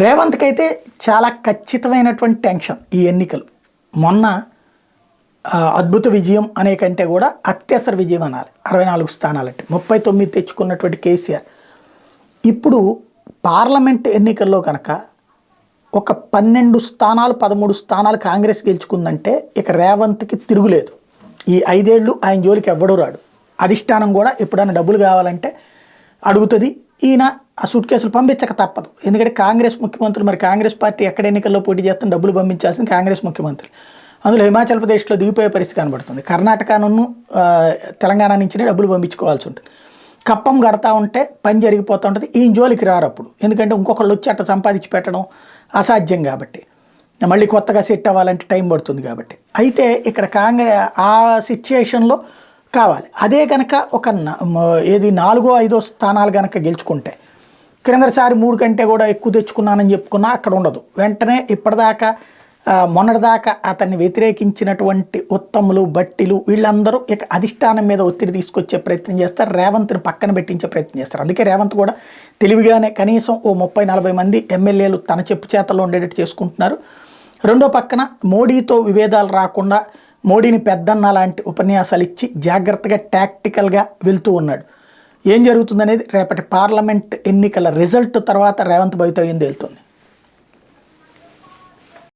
రేవంత్కి అయితే చాలా ఖచ్చితమైనటువంటి టెన్షన్ ఈ ఎన్నికలు. మొన్న అద్భుత విజయం అనే కంటే కూడా అత్యవసర విజయం అనాలి. 64 స్థానాలంటే 39 తెచ్చుకున్నటువంటి కేసీఆర్ ఇప్పుడు పార్లమెంట్ ఎన్నికల్లో కనుక ఒక 12 స్థానాలు 13 స్థానాలు కాంగ్రెస్ గెలుచుకుందంటే ఇక రేవంత్కి తిరుగులేదు. ఈ 5 ఏళ్ళు ఆయన జోలికి ఎవ్వడూ రాడు. అధిష్టానం కూడా ఎప్పుడైనా డబ్బులు కావాలంటే అడుగుతుంది. ఈయన ఆ సూట్ కేసులు పంపించక తప్పదు. ఎందుకంటే కాంగ్రెస్ ముఖ్యమంత్రులు, మరి కాంగ్రెస్ పార్టీ ఎక్కడ ఎన్నికల్లో పోటీ చేస్తాను డబ్బులు పంపించాల్సింది కాంగ్రెస్ ముఖ్యమంత్రులు. అందులో హిమాచల్ ప్రదేశ్లో దిగిపోయే పరిస్థితి కనబడుతుంది. కర్ణాటకను తెలంగాణ నుంచినే డబ్బులు పంపించుకోవాల్సి ఉంటుంది. కప్పం కడతా ఉంటే పని జరిగిపోతూ ఉంటుంది. ఈయన జోలికి రారు అప్పుడు. ఎందుకంటే ఇంకొకళ్ళు వచ్చి అట్లా సంపాదించి పెట్టడం అసాధ్యం కాబట్టి, మళ్ళీ కొత్తగా సెట్ అవ్వాలంటే టైం పడుతుంది కాబట్టి. అయితే ఇక్కడ కాంగ్రెస్ ఆ సిచ్యుయేషన్లో కావాలి. అదే కనుక ఒక 4, 5 స్థానాలు కనుక గెలుచుకుంటే, క్రిందసారి 3 కంటే కూడా ఎక్కువ తెచ్చుకున్నానని చెప్పుకున్నా అక్కడ ఉండదు. వెంటనే ఇప్పటిదాకా మొన్నటిదాకా అతన్ని వ్యతిరేకించినటువంటి ఉత్తములు, బట్టిలు వీళ్ళందరూ ఇక అధిష్టానం మీద ఒత్తిడి తీసుకొచ్చే ప్రయత్నం చేస్తారు. రేవంత్ని పక్కన పెట్టించే ప్రయత్నం చేస్తారు. అందుకే రేవంత్ కూడా తెలివిగానే కనీసం ఓ 30-40 మంది ఎమ్మెల్యేలు తన చెప్పు చేతల్లో ఉండేటట్టు చేసుకుంటున్నారు. రెండో పక్కన మోడీతో విభేదాలు రాకుండా మోడీని పెద్దన్న లాంటి ఉపన్యాసాలు ఇచ్చి జాగ్రత్తగా టాక్టికల్గా వెళ్తూ ఉన్నాడు. ఏం జరుగుతుందనేది రేపటి పార్లమెంట్ ఎన్నికల రిజల్ట్ తర్వాత రేవంత్ భవితవ్యం తేలుతుంది.